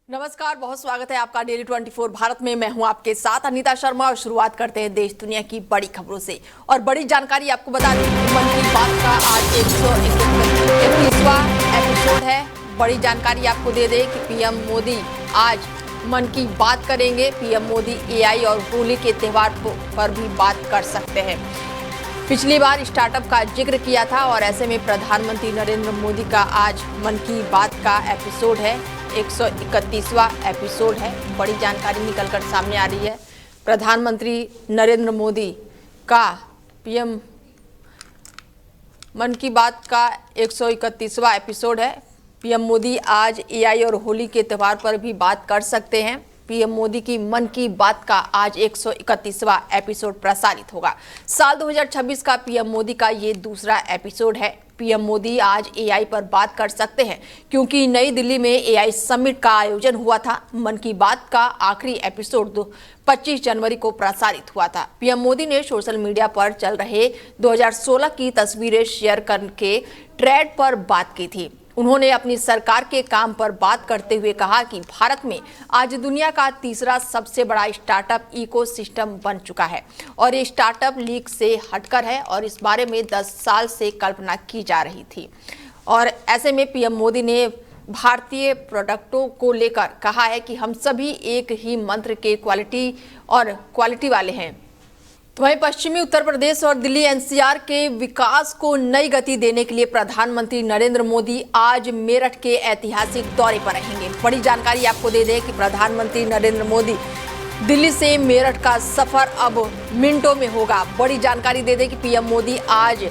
नमस्कार, बहुत स्वागत है आपका डेली 24 भारत में। मैं हूं आपके साथ अनीता शर्मा और शुरुआत करते हैं देश दुनिया की बड़ी खबरों से। और बड़ी जानकारी आपको बता दें कि मन की बात का आज 131वां एपिसोड है। बड़ी जानकारी आपको दे दें कि पीएम मोदी आज मन की बात करेंगे। पीएम मोदी एआई और होली के त्योहार पर भी बात कर सकते हैं। पिछली बार स्टार्टअप का जिक्र किया था और ऐसे में प्रधानमंत्री नरेंद्र मोदी का आज मन की बात का एपिसोड है, 131वां एपिसोड है। बड़ी जानकारी निकलकर सामने आ रही है। प्रधानमंत्री नरेंद्र मोदी का पीएम मन की बात का 131वां एपिसोड है। पीएम मोदी आज एआई और होली के त्योहार पर भी बात कर सकते हैं। पीएम मोदी की मन की बात का आज 131वां एपिसोड प्रसारित होगा। साल 2026 का पीएम मोदी का ये दूसरा एपिसोड है। पीएम मोदी आज एआई पर बात कर सकते हैं क्योंकि नई दिल्ली में एआई समिट का आयोजन हुआ था। मन की बात का आखिरी एपिसोड 25 जनवरी को प्रसारित हुआ था। पीएम मोदी ने सोशल मीडिया पर चल रहे 2016 की तस्वीरें शेयर करके ट्रेंड पर बात की थी। उन्होंने अपनी सरकार के काम पर बात करते हुए कहा कि भारत में आज दुनिया का तीसरा सबसे बड़ा स्टार्टअप इकोसिस्टम बन चुका है और ये स्टार्टअप लीग से हटकर है और इस बारे में 10 साल से कल्पना की जा रही थी। और ऐसे में पीएम मोदी ने भारतीय प्रोडक्टों को लेकर कहा है कि हम सभी एक ही मंत्र के क्वालिटी वाले हैं। तो वहीं पश्चिमी उत्तर प्रदेश और दिल्ली एनसीआर के विकास को नई गति देने के लिए प्रधानमंत्री नरेंद्र मोदी आज मेरठ के ऐतिहासिक दौरे पर रहेंगे। बड़ी जानकारी आपको दे दें कि प्रधानमंत्री नरेंद्र मोदी दिल्ली से मेरठ का सफर अब मिनटों में होगा। बड़ी जानकारी दे दें कि पीएम मोदी आज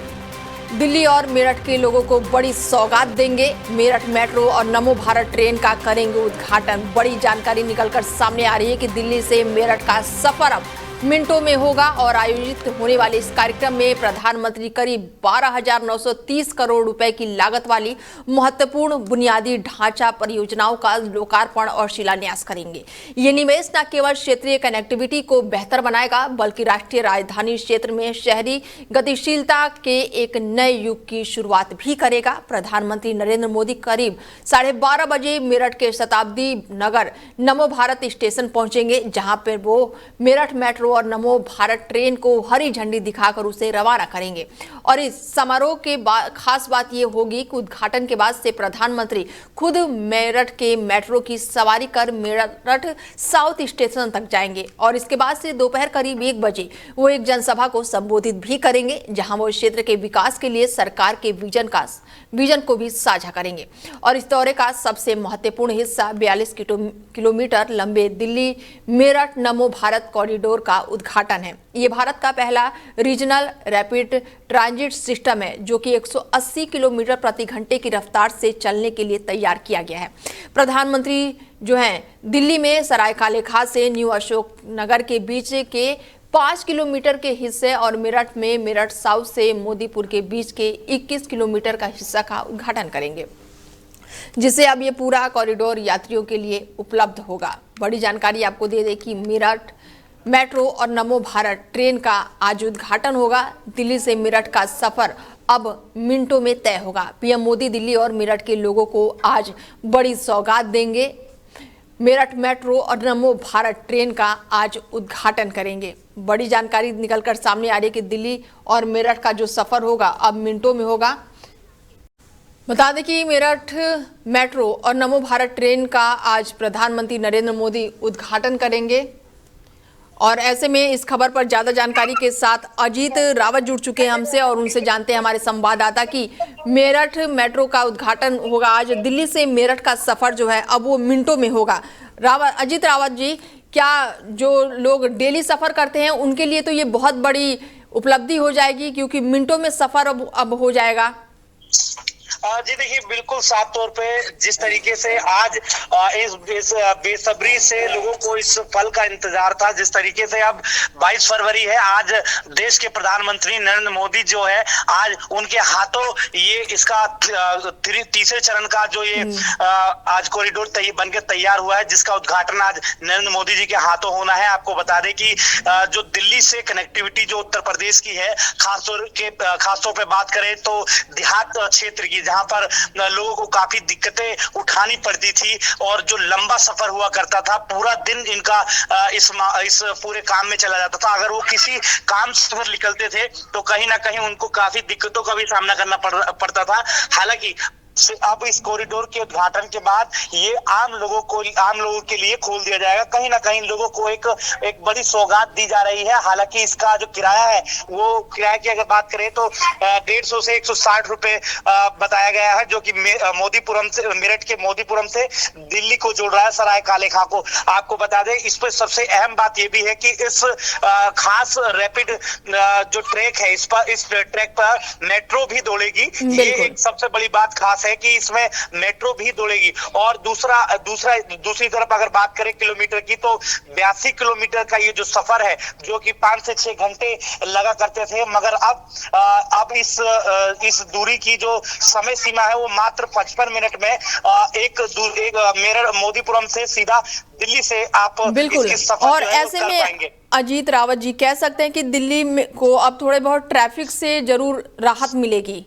दिल्ली और मेरठ के लोगों को बड़ी सौगात देंगे। मेरठ मेट्रो और नमो भारत ट्रेन का करेंगे उद्घाटन। बड़ी जानकारी निकलकर सामने आ रही है कि दिल्ली से मेरठ का सफर अब मिनटों में होगा और आयोजित होने वाले इस कार्यक्रम में प्रधानमंत्री करीब 12,930 करोड़ रुपए की लागत वाली महत्वपूर्ण बुनियादी ढांचा परियोजनाओं का लोकार्पण और शिलान्यास करेंगे। ये निवेश न केवल क्षेत्रीय कनेक्टिविटी को बेहतर बनाएगा बल्कि राष्ट्रीय राजधानी क्षेत्र में शहरी गतिशीलता के एक नए युग की शुरुआत भी करेगा। प्रधानमंत्री नरेंद्र मोदी करीब 12:30 बजे मेरठ के शताब्दी नगर नमो भारत स्टेशन पहुंचेंगे, जहां पर वो मेरठ मेट्रो और नमो भारत ट्रेन को हरी झंडी दिखाकर उसे रवाना करेंगे। और इस समारोह के खास बात यह होगी कि उद्घाटन के बाद से प्रधानमंत्री खुद मेरठ के मेट्रो की सवारी कर मेरठ साउथ स्टेशन तक जाएंगे और इसके बाद से दोपहर करीब 1 बजे वो एक जनसभा को संबोधित भी करेंगे, जहां वो क्षेत्र के विकास के लिए सरकार के विजन को भी साझा करेंगे। और इस दौरे का सबसे महत्वपूर्ण हिस्सा 42 किलोमीटर लंबे दिल्ली मेरठ नमो भारत कॉरिडोर का उद्घाटन है। ये भारत का पहला रीजनल रैपिड ट्रांजिट सिस्टम है जो कि 180 किलोमीटर प्रति घंटे की रफ्तार से चलने के लिए तैयार किया गया है। प्रधानमंत्री जो हैं दिल्ली में सरायकाले खास से न्यू अशोक नगर के बीच के 5 किलोमीटर के हिस्से और मेरठ में मेरठ साउथ से मोदीपुर के बीच के 21 किलोमीटर का हिस्सा का उद्घाटन करेंगे, जिससे अब ये पूरा कॉरिडोर यात्रियों के लिए उपलब्ध होगा। बड़ी जानकारी आपको दे दें कि मेरठ मेट्रो और नमो भारत ट्रेन का आज उद्घाटन होगा। दिल्ली से मेरठ का सफर अब मिनटों में तय होगा। पीएम मोदी दिल्ली और मेरठ के लोगों को आज बड़ी सौगात देंगे। मेरठ मेट्रो और नमो भारत ट्रेन का आज उद्घाटन करेंगे। बड़ी जानकारी निकलकर सामने आ रही है कि दिल्ली और मेरठ का जो सफर होगा अब मिनटों में होगा। बता दें कि मेरठ मेट्रो और नमो भारत ट्रेन का आज प्रधानमंत्री नरेंद्र मोदी उद्घाटन करेंगे। और ऐसे में इस खबर पर ज्यादा जानकारी के साथ अजीत रावत जुड़ चुके हैं हमसे और उनसे जानते हैं हमारे संवाददाता कि मेरठ मेट्रो का उद्घाटन होगा आज। दिल्ली से मेरठ का सफर जो है अब वो मिनटों में होगा। अजीत रावत जी, क्या जो लोग डेली सफर करते हैं उनके लिए तो ये बहुत बड़ी उपलब्धि हो जाएगी क्योंकि मिनटों में सफर अब हो जाएगा? जी देखिए, बिल्कुल साफ तौर पे जिस तरीके से आज इस बेसब्री से लोगों को इस पल का इंतजार था, जिस तरीके से अब 22 फरवरी है, आज देश के प्रधानमंत्री नरेंद्र मोदी जो है आज उनके हाथों ये इसका तीसरे चरण का जो ये आज कॉरिडोर बन के तैयार हुआ है, जिसका उद्घाटन आज नरेंद्र मोदी जी के हाथों होना है। आपको बता दें कि जो दिल्ली से कनेक्टिविटी जो उत्तर प्रदेश की है, खासतौर पे बात करें तो देहात क्षेत्र की जाएगी, जहां पर लोगों को काफी दिक्कतें उठानी पड़ती थी और जो लंबा सफर हुआ करता था, पूरा दिन इनका इस पूरे काम में चला जाता था। अगर वो किसी काम से अगर निकलते थे तो कहीं ना कहीं उनको काफी दिक्कतों का भी सामना करना पड़ता था। हालांकि अब इस कॉरिडोर के उद्घाटन के बाद ये आम लोगों के लिए खोल दिया जाएगा। कहीं ना कहीं लोगों को एक बड़ी सौगात दी जा रही है। हालांकि इसका जो किराया है, वो किराए की अगर बात करें तो 150 से 160 रुपए बताया गया है, जो कि मेरठ के मोदीपुरम से दिल्ली को जोड़ रहा है, सराय काले खां को। आपको बता दें, इस पर सबसे अहम बात यह भी है कि इस खास रैपिड जो ट्रैक है, इस ट्रैक पर मेट्रो भी दौड़ेगी। ये एक सबसे बड़ी बात खास है कि इसमें मेट्रो भी दौड़ेगी। और दूसरी तरफ अगर बात करें किलोमीटर की, तो 82 किलोमीटर का ये जो सफर है, जो कि 5 से 6 घंटे लगा करते थे, मगर अब इस दूरी की जो समय सीमा है वो मात्र 55 मिनट में एक मेरठ मोदीपुरम से सीधा दिल्ली से आप बिल्कुल। और ऐसे में अजीत रावत जी कह सकते हैं कि दिल्ली को अब थोड़े बहुत ट्रैफिक से जरूर राहत मिलेगी।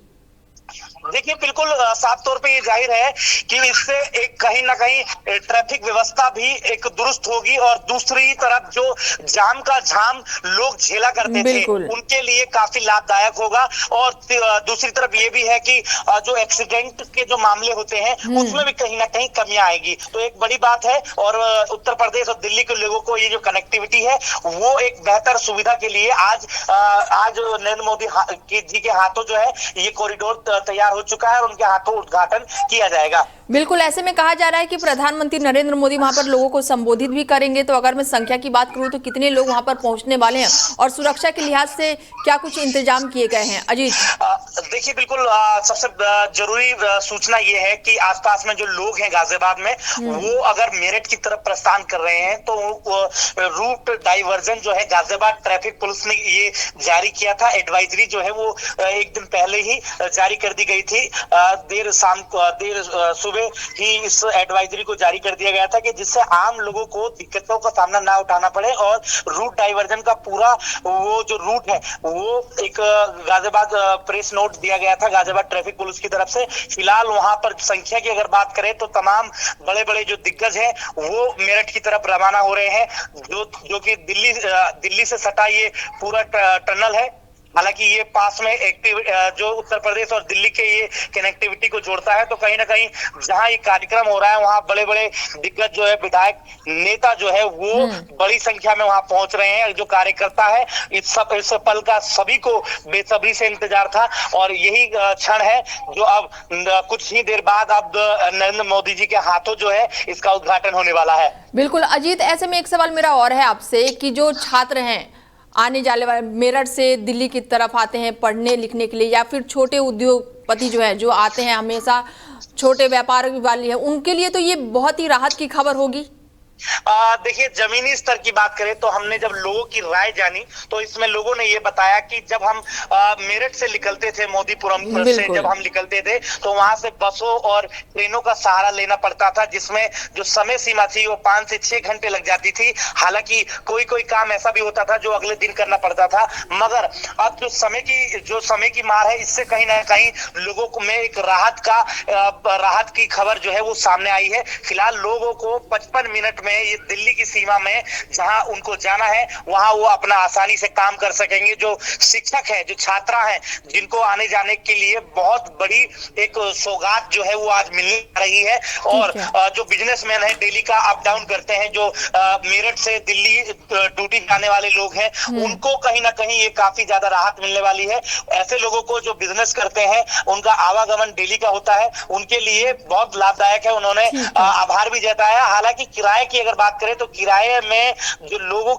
देखिए, बिल्कुल साफ तौर पे ये जाहिर है कि इससे एक कहीं ना कहीं ट्रैफिक व्यवस्था भी एक दुरुस्त होगी, और दूसरी तरफ जो जाम का झाम लोग झेला करते थे, उनके लिए काफी लाभदायक होगा। और दूसरी तरफ ये भी है कि जो एक्सीडेंट के जो मामले होते हैं, उसमें भी कहीं ना कहीं कमियां आएगी। तो एक बड़ी बात है। और उत्तर प्रदेश और दिल्ली के लोगों को ये जो कनेक्टिविटी है, वो एक बेहतर सुविधा के लिए आज नरेंद्र मोदी जी के हाथों जो है ये कॉरिडोर तैयार हो चुका है और उनके हाथों उद्घाटन किया जाएगा। बिल्कुल। ऐसे में कहा जा रहा है कि प्रधानमंत्री नरेंद्र मोदी वहां पर लोगों को संबोधित भी करेंगे। तो अगर मैं संख्या की बात करूं तो कितने लोग वहां पर पहुंचने वाले हैं और सुरक्षा के लिहाज से क्या कुछ इंतजाम किए गए हैं? अजीत, देखिए, बिल्कुल सबसे जरूरी सूचना ये है कि आसपास में जो लोग हैं गाजियाबाद में, वो अगर मेरठ की तरफ प्रस्थान कर रहे हैं तो रूट डाइवर्जन जो है गाजियाबाद ट्रैफिक पुलिस ने ये जारी किया था। एडवाइजरी जो है वो एक दिन पहले ही जारी कर दी गई थी। देर सुबह ही इस एडवाइजरी को जारी कर दिया गया था कि जिससे आम लोगों को दिक्कतों का सामना ना उठाना पड़े। और रूट डाइवर्जन का पूरा वो जो रूट है, वो एक गाजियाबाद प्रेस नोट दिया गया था गाजियाबाद ट्रैफिक पुलिस की तरफ से। फिलहाल वहां पर संख्या की अगर बात करें तो तमाम बड़े बड़े जो दिग्गज हैं वो मेरठ की तरफ रवाना हो रहे हैं, जो कि दिल्ली से सटा ये पूरा टनल है। हालांकि ये पास में जो उत्तर प्रदेश और दिल्ली के ये कनेक्टिविटी को जोड़ता है। तो कहीं ना कहीं जहां ये कार्यक्रम हो रहा है, वहां बड़े बड़े दिग्गज जो है, विधायक नेता जो है, वो बड़ी संख्या में वहां पहुंच रहे हैं। जो कार्यकर्ता है, इस पल का सभी को बेसब्री से इंतजार था। और यही क्षण है जो अब कुछ ही देर बाद अब नरेंद्र मोदी जी के हाथों जो है इसका उद्घाटन होने वाला है। बिल्कुल। अजीत, ऐसे में एक सवाल मेरा और है आपसे कि जो छात्र हैं, आने जाने वाले मेरठ से दिल्ली की तरफ आते हैं पढ़ने लिखने के लिए, या फिर छोटे उद्योगपति जो है जो आते हैं, हमेशा छोटे व्यापार वाले हैं, उनके लिए तो ये बहुत ही राहत की खबर होगी। देखिए, जमीनी स्तर की बात करें तो हमने जब लोगों की राय जानी तो इसमें लोगों ने ये बताया कि जब हम मेरठ से निकलते थे, मोदीपुरम से जब हम निकलते थे, तो वहां से बसों और ट्रेनों का सहारा लेना पड़ता था, जिसमें जो समय सीमा थी वो 5 से 6 घंटे लग जाती थी। हालांकि कोई काम ऐसा भी होता था जो अगले दिन करना पड़ता था। मगर अब जो समय की मार है, इससे कहीं ना कहीं लोगों को में एक राहत की खबर जो है वो सामने आई है। फिलहाल लोगों को 55 मिनट ये दिल्ली की सीमा में जहां उनको जाना है, वहां वो अपना आसानी से काम कर सकेंगे। जो शिक्षक है, जो छात्रा हैं, जिनको आने जाने के लिए बहुत बड़ी एक सौगात जो है वो आज मिलने रही है। और जो बिजनेसमैन है, डेली का अप डाउन करते हैं, जो मेरठ से दिल्ली ड्यूटी जाने वाले लोग हैं, उनको कहीं ना कहीं ये काफी ज्यादा राहत मिलने वाली है। ऐसे लोगों को जो बिजनेस करते हैं, उनका आवागमन डेली का होता है, उनके लिए बहुत लाभदायक है। उन्होंने आभार भी जताया। हालांकि किराए की अगर बात करें तो किराए में जो लोगों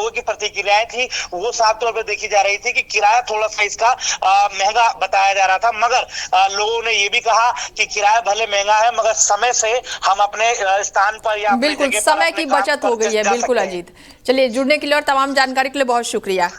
की प्रतिक्रियाएं थी, वो साफ तौर पर देखी जा रही थी कि किराया थोड़ा सा इसका महंगा बताया जा रहा था। मगर लोगों ने ये भी कहा कि किराया भले महंगा है, मगर समय से हम अपने स्थान पर या बिल्कुल समय की बचत हो गई है। बिल्कुल अजीत, चलिए जुड़ने के लिए और तमाम जानकारी के लिए बहुत शुक्रिया।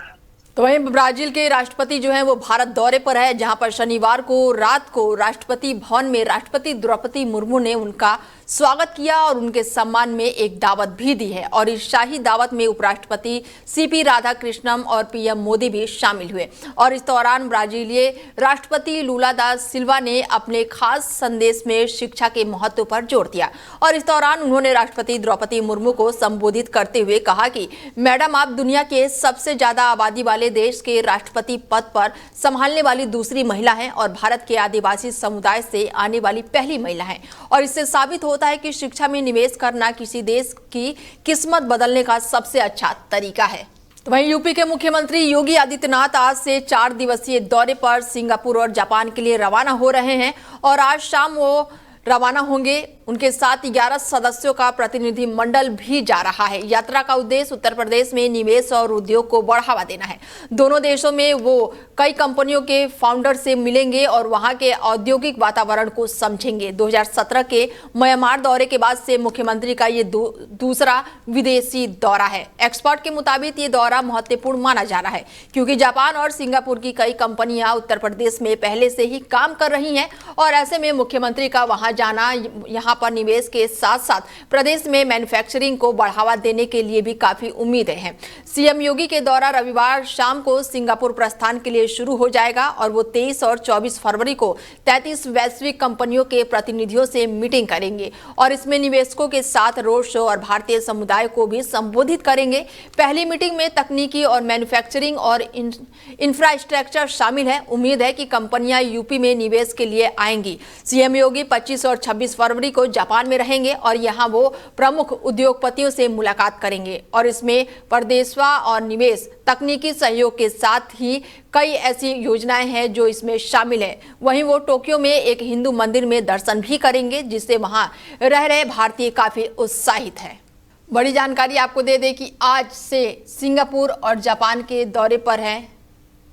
तो वहीं ब्राजील के राष्ट्रपति जो हैं वो भारत दौरे पर है, जहां पर शनिवार को रात को राष्ट्रपति भवन में राष्ट्रपति द्रौपदी मुर्मू ने उनका स्वागत किया और उनके सम्मान में एक दावत भी दी है। और इस शाही दावत में उपराष्ट्रपति सीपी राधाकृष्णन और पीएम मोदी भी शामिल हुए। और इस दौरान ब्राजीलियाई राष्ट्रपति लूला दा सिल्वा ने अपने खास संदेश में शिक्षा के महत्व पर जोर दिया। और इस दौरान उन्होंने राष्ट्रपति द्रौपदी मुर्मू को संबोधित करते हुए कहा कि मैडम, आप दुनिया के सबसे ज्यादा आबादी वाले देश के राष्ट्रपति पद पर संभालने वाली दूसरी महिला हैं और भारत के आदिवासी समुदाय से आने वाली पहली महिला हैं। और इससे साबित होता है कि शिक्षा में निवेश करना किसी देश की किस्मत बदलने का सबसे अच्छा तरीका है। तो वहीं यूपी के मुख्यमंत्री योगी आदित्यनाथ आज से 4 दिवसीय दौरे पर सिंगापुर और जापान के लिए रवाना हो रहे हैं और आज शाम वो रवाना होंगे। उनके साथ 11 सदस्यों का प्रतिनिधि मंडल भी जा रहा है। यात्रा का उद्देश्य उत्तर प्रदेश में निवेश और उद्योग को बढ़ावा देना है। दोनों देशों में वो कई कंपनियों के फाउंडर से मिलेंगे और वहां के औद्योगिक वातावरण को समझेंगे। 2017 के म्यांमार दौरे के बाद से मुख्यमंत्री का ये दूसरा विदेशी दौरा है। एक्सपर्ट के मुताबिक ये दौरा महत्वपूर्ण माना जा रहा है क्योंकि जापान और सिंगापुर की कई कंपनियां उत्तर प्रदेश में पहले से ही काम कर रही हैं और ऐसे में मुख्यमंत्री का वहां जाना यहाँ पर निवेश के साथ साथ प्रदेश में मैन्युफैक्चरिंग को बढ़ावा देने के लिए भी काफी उम्मीदें हैं। सीएम योगी के दौरा रविवार शाम को सिंगापुर प्रस्थान के लिए शुरू हो जाएगा और वो 23 और 24 फरवरी को 33 वैश्विक कंपनियों के प्रतिनिधियों से मीटिंग करेंगे और इसमें निवेशकों के साथ रोड शो और भारतीय समुदाय को भी संबोधित करेंगे। पहली मीटिंग में तकनीकी और मैन्युफैक्चरिंग और इंफ्रास्ट्रक्चर शामिल है। उम्मीद है कि कंपनियां यूपी में निवेश के लिए आएंगी। सीएम योगी 25 और 26 फरवरी को जापान में रहेंगे और यहां वो प्रमुख उद्योगपतियों से मुलाकात करेंगे और इसमें परदेशवा और निवेश, तकनीकी सहयोग के साथ ही कई ऐसी योजनाएं हैं जो इसमें शामिल है। वहीं वो टोक्यो में एक हिंदू मंदिर में दर्शन भी करेंगे जिससे वहां रह रहे भारतीय काफी उत्साहित हैं। बड़ी जानकारी आपको दे दें कि आज से सिंगापुर और जापान के दौरे पर हैं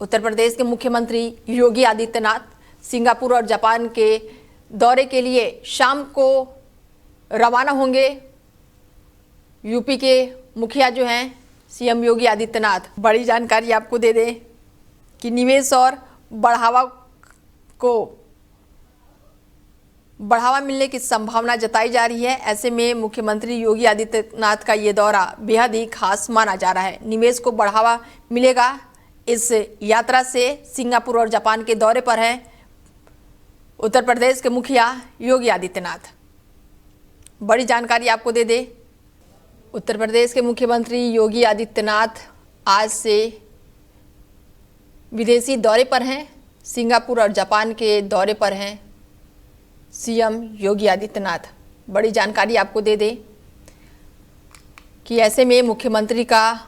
उत्तर प्रदेश के मुख्यमंत्री योगी आदित्यनाथ। सिंगापुर और जापान के दौरे के लिए शाम को रवाना होंगे। यूपी के मुखिया जो हैं सीएम योगी आदित्यनाथ। बड़ी जानकारी आपको दे दें कि निवेश और बढ़ावा मिलने की संभावना जताई जा रही है। ऐसे में मुख्यमंत्री योगी आदित्यनाथ का ये दौरा बेहद ही खास माना जा रहा है। निवेश को बढ़ावा मिलेगा इस यात्रा से। सिंगापुर और जापान के दौरे पर हैं उत्तर प्रदेश के मुखिया योगी आदित्यनाथ। बड़ी जानकारी आपको दे दें, उत्तर प्रदेश के मुख्यमंत्री योगी आदित्यनाथ आज से विदेशी दौरे पर हैं। सिंगापुर और जापान के दौरे पर हैं सीएम योगी आदित्यनाथ। बड़ी जानकारी आपको दे दें कि ऐसे में मुख्यमंत्री का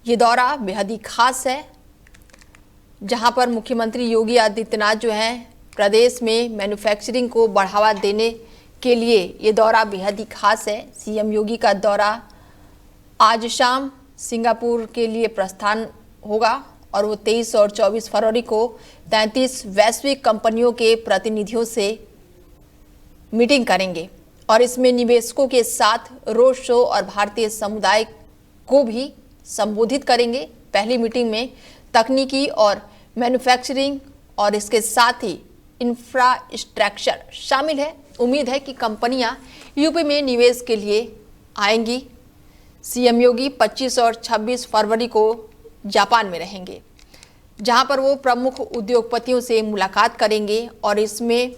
ये दौरा बेहद ही खास है, जहां पर मुख्यमंत्री योगी आदित्यनाथ जो हैं प्रदेश में मैन्युफैक्चरिंग को बढ़ावा देने के लिए ये दौरा बेहद ही खास है। सीएम योगी का दौरा आज शाम सिंगापुर के लिए प्रस्थान होगा और वो 23 और 24 फरवरी को 33 वैश्विक कंपनियों के प्रतिनिधियों से मीटिंग करेंगे और इसमें निवेशकों के साथ रोड शो और भारतीय समुदाय को भी संबोधित करेंगे। पहली मीटिंग में तकनीकी और मैन्युफैक्चरिंग और इसके साथ ही इंफ्रास्ट्रक्चर शामिल है। उम्मीद है कि कंपनियां यूपी में निवेश के लिए आएंगी। सीएम योगी 25 और 26 फरवरी को जापान में रहेंगे, जहां पर वो प्रमुख उद्योगपतियों से मुलाकात करेंगे और इसमें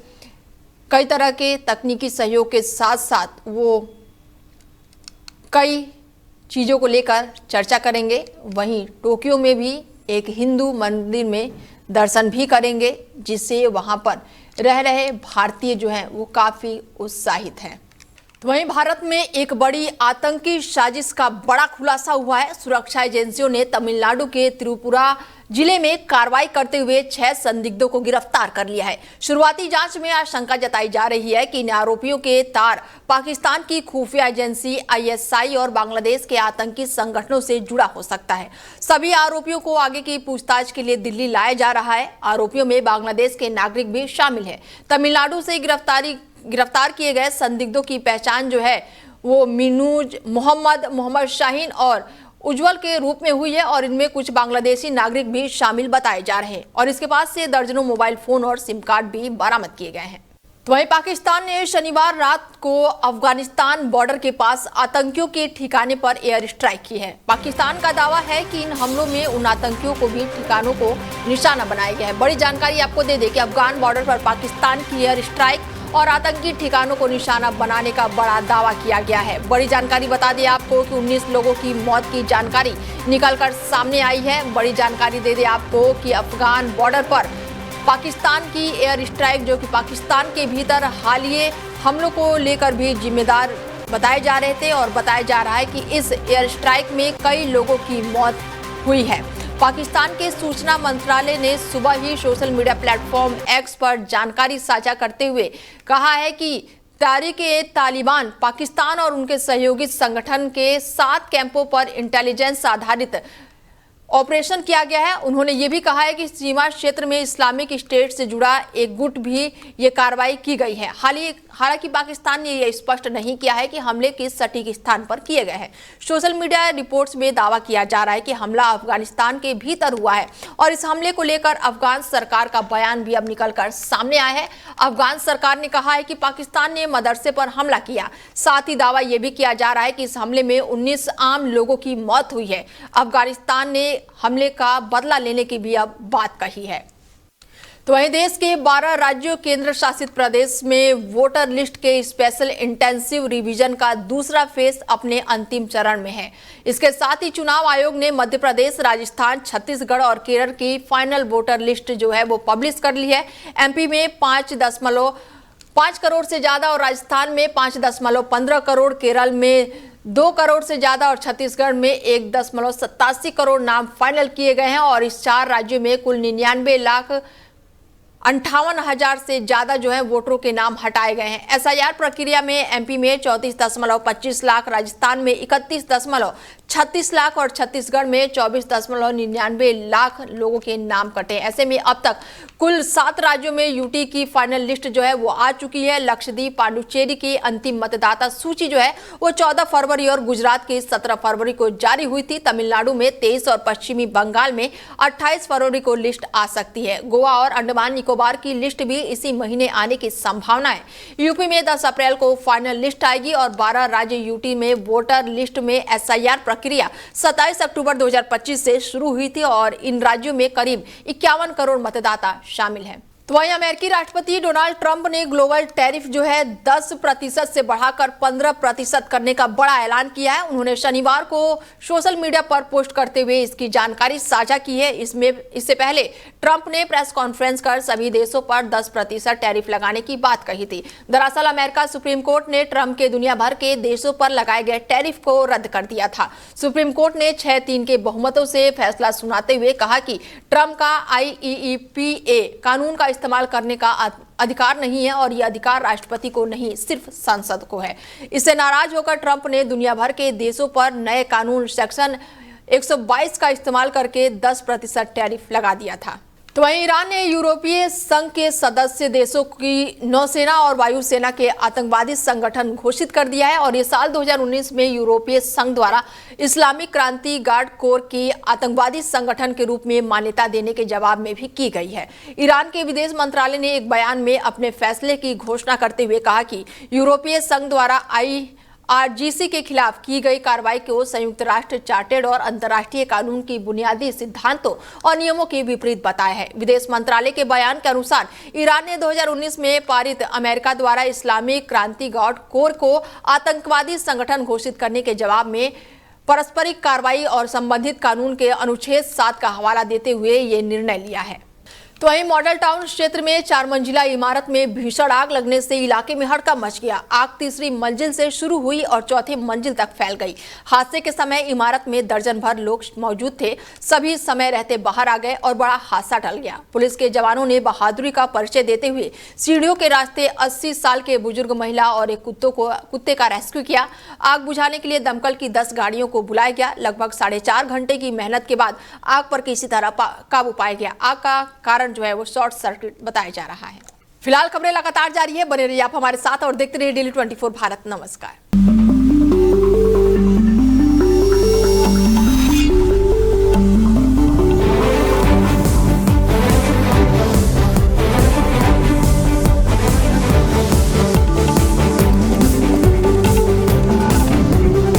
कई तरह के तकनीकी सहयोग के साथ साथ वो कई चीज़ों को लेकर चर्चा करेंगे। वहीं टोक्यो में भी एक हिंदू मंदिर में दर्शन भी करेंगे जिससे वहां पर रह रहे भारतीय जो हैं वो काफ़ी उत्साहित हैं। तो वहीं भारत में एक बड़ी आतंकी साजिश का बड़ा खुलासा हुआ है। सुरक्षा एजेंसियों ने तमिलनाडु के त्रिपुरा जिले में कार्रवाई करते हुए 6 संदिग्धों को गिरफ्तार कर लिया है। शुरुआती जांच में आशंका जताई जा रही है कि इन आरोपियों के तार पाकिस्तान की खुफिया एजेंसी आईएसआई और बांग्लादेश के आतंकी संगठनों से जुड़ा हो सकता है। सभी आरोपियों को आगे की पूछताछ के लिए दिल्ली लाया जा रहा है। आरोपियों में बांग्लादेश के नागरिक भी शामिल है। तमिलनाडु से गिरफ्तार किए गए संदिग्धों की पहचान जो है वो मीनूज, मोहम्मद शाहीन और उज्जवल के रूप में हुई है और इनमें कुछ बांग्लादेशी नागरिक भी शामिल बताए जा रहे हैं और इसके पास से दर्जनों मोबाइल फोन और सिम कार्ड भी बरामद किए गए हैं। तो वहीं पाकिस्तान ने शनिवार रात को अफगानिस्तान बॉर्डर के पास आतंकियों के ठिकाने पर एयर स्ट्राइक की है। पाकिस्तान का दावा है कि इन हमलों में उन आतंकियों को भी ठिकानों को निशाना बनाया गया है। बड़ी जानकारी आपको दे दें कि अफगान बॉर्डर पर पाकिस्तान की एयर स्ट्राइक और आतंकी ठिकानों को निशाना बनाने का बड़ा दावा किया गया है। बड़ी जानकारी बता दें आपको कि 19 लोगों की मौत की जानकारी निकलकर सामने आई है। बड़ी जानकारी दे दें आपको कि अफगान बॉर्डर पर पाकिस्तान की एयर स्ट्राइक, जो कि पाकिस्तान के भीतर हालिया हमलों को लेकर भी जिम्मेदार बताए जा रहे थे, और बताया जा रहा है कि इस एयर स्ट्राइक में कई लोगों की मौत हुई है। पाकिस्तान के सूचना मंत्रालय ने सुबह ही सोशल मीडिया प्लेटफॉर्म एक्स पर जानकारी साझा करते हुए कहा है कि तहरीक-ए-तालिबान पाकिस्तान और उनके सहयोगी संगठन के 7 कैंपों पर इंटेलिजेंस आधारित ऑपरेशन किया गया है। उन्होंने ये भी कहा है कि सीमा क्षेत्र में इस्लामिक स्टेट से जुड़ा एक गुट भी ये कार्रवाई की गई है। हालांकि पाकिस्तान ने यह स्पष्ट नहीं किया है कि हमले किस सटीक स्थान पर किए गए हैं। सोशल मीडिया रिपोर्ट्स में दावा किया जा रहा है कि हमला अफगानिस्तान के भीतर हुआ है, और इस हमले को लेकर अफगान सरकार का बयान भी अब निकलकर सामने आया है। अफगान सरकार ने कहा है कि पाकिस्तान ने मदरसे पर हमला किया। साथ ही दावा यह भी किया जा रहा है कि इस हमले में 19 आम लोगों की मौत हुई है। अफगानिस्तान ने हमले का बदला लेने की भी अब बात कही है। तो वहीं देश के 12 राज्यों केंद्र शासित प्रदेश में वोटर लिस्ट के स्पेशल इंटेंसिव रिवीजन का दूसरा फेज अपने अंतिम चरण में है। इसके साथ ही चुनाव आयोग ने मध्य प्रदेश, राजस्थान, छत्तीसगढ़ और केरल की फाइनल वोटर लिस्ट जो है वो पब्लिश कर ली है। एमपी में 5.5 करोड़ से ज्यादा और राजस्थान में 5.15 करोड़, केरल में 2 करोड़ से ज्यादा और छत्तीसगढ़ में 1.87 करोड़ नाम फाइनल किए गए हैं। और इस 4 राज्यों में कुल 99,58,000 से ज्यादा जो है वोटरों के नाम हटाए गए हैं। एसआईआर प्रक्रिया में एमपी में 34.25 लाख, राजस्थान में 31.36 लाख और छत्तीसगढ़ में 24.99 लाख लोगों के नाम कटे। ऐसे में अब तक कुल 7 राज्यों में यूटी की फाइनल लिस्ट जो है वो आ चुकी है। लक्षद्वीप, पांडुचेरी की अंतिम मतदाता सूची जो है वो 14 फरवरी और गुजरात की 17 फरवरी को जारी हुई थी। तमिलनाडु में 23 और पश्चिमी बंगाल में 28 फरवरी को लिस्ट आ सकती है। गोवा और अंडमान निकोबार की लिस्ट भी इसी महीने आने की संभावना है। यूपी में 10 अप्रैल को फाइनल लिस्ट आएगी और 12 राज्य यूटी में वोटर लिस्ट में एसआईआर प्रक्रिया 27 अक्टूबर 2025 से शुरू हुई थी और इन राज्यों में करीब 51 करोड़ मतदाता शामिल हैं। तो वहीं अमेरिकी राष्ट्रपति डोनाल्ड ट्रंप ने ग्लोबल टैरिफ जो है 10% से बढ़ाकर 15% करने का बड़ा ऐलान किया है। उन्होंने शनिवार को सोशल मीडिया पर पोस्ट करते हुए इसकी जानकारी साझा की है। इससे पहले ट्रंप ने प्रेस कॉन्फ्रेंस कर सभी देशों पर 10% टैरिफ लगाने की बात कही थी। दरअसल अमेरिका सुप्रीम कोर्ट ने ट्रंप के दुनिया भर के देशों पर लगाए गए टैरिफ को रद्द कर दिया था। सुप्रीम कोर्ट ने 6-3 के बहुमतों से फैसला सुनाते हुए कहा कि ट्रंप का IEEPA कानून का इस्तेमाल करने का अधिकार नहीं है और यह अधिकार राष्ट्रपति को नहीं, सिर्फ संसद को है। इससे नाराज होकर ट्रंप ने दुनिया भर के देशों पर नए कानून सेक्शन 122 का इस्तेमाल करके 10% टैरिफ लगा दिया था। तो वहीं ईरान ने यूरोपीय संघ के सदस्य देशों की नौसेना और वायुसेना के आतंकवादी संगठन घोषित कर दिया है और ये साल 2019 में यूरोपीय संघ द्वारा इस्लामिक क्रांति गार्ड कोर की आतंकवादी संगठन के रूप में मान्यता देने के जवाब में भी की गई है। ईरान के विदेश मंत्रालय ने एक बयान में अपने फैसले की घोषणा करते हुए कहा कि यूरोपीय संघ द्वारा IRGC के खिलाफ की गई कार्रवाई को संयुक्त राष्ट्र चार्टर्ड और अंतर्राष्ट्रीय कानून की बुनियादी सिद्धांतों और नियमों के विपरीत बताया है। विदेश मंत्रालय के बयान के अनुसार ईरान ने 2019 में पारित अमेरिका द्वारा इस्लामिक क्रांति गार्ड कोर को आतंकवादी संगठन घोषित करने के जवाब में पारस्परिक कार्रवाई और संबंधित कानून के अनुच्छेद 7 का हवाला देते हुए ये निर्णय लिया है। तो वहीं मॉडल टाउन क्षेत्र में 4 मंजिला इमारत में भीषण आग लगने से इलाके में हड़कंप मच गया। आग तीसरी मंजिल से शुरू हुई और चौथी मंजिल तक फैल गई। हादसे के समय इमारत में दर्जन भर लोग मौजूद थे। सभी समय रहते बाहर आ गए और बड़ा हादसा टल गया। पुलिस के जवानों ने बहादुरी का परिचय देते हुए सीढ़ियों के रास्ते 80 साल के बुजुर्ग महिला और एक कुत्ते का रेस्क्यू किया। आग बुझाने के लिए दमकल की 10 गाड़ियों को बुलाया गया। लगभग 4.5 घंटे की मेहनत के बाद आग पर किसी तरह काबू पाया गया। आग का कारण जो है वो शॉर्ट सर्किट बताया जा रहा है। फिलहाल खबरें लगातार जारी है, बने रहिए आप हमारे साथ और देखते रहिए डेली 24 भारत। नमस्कार।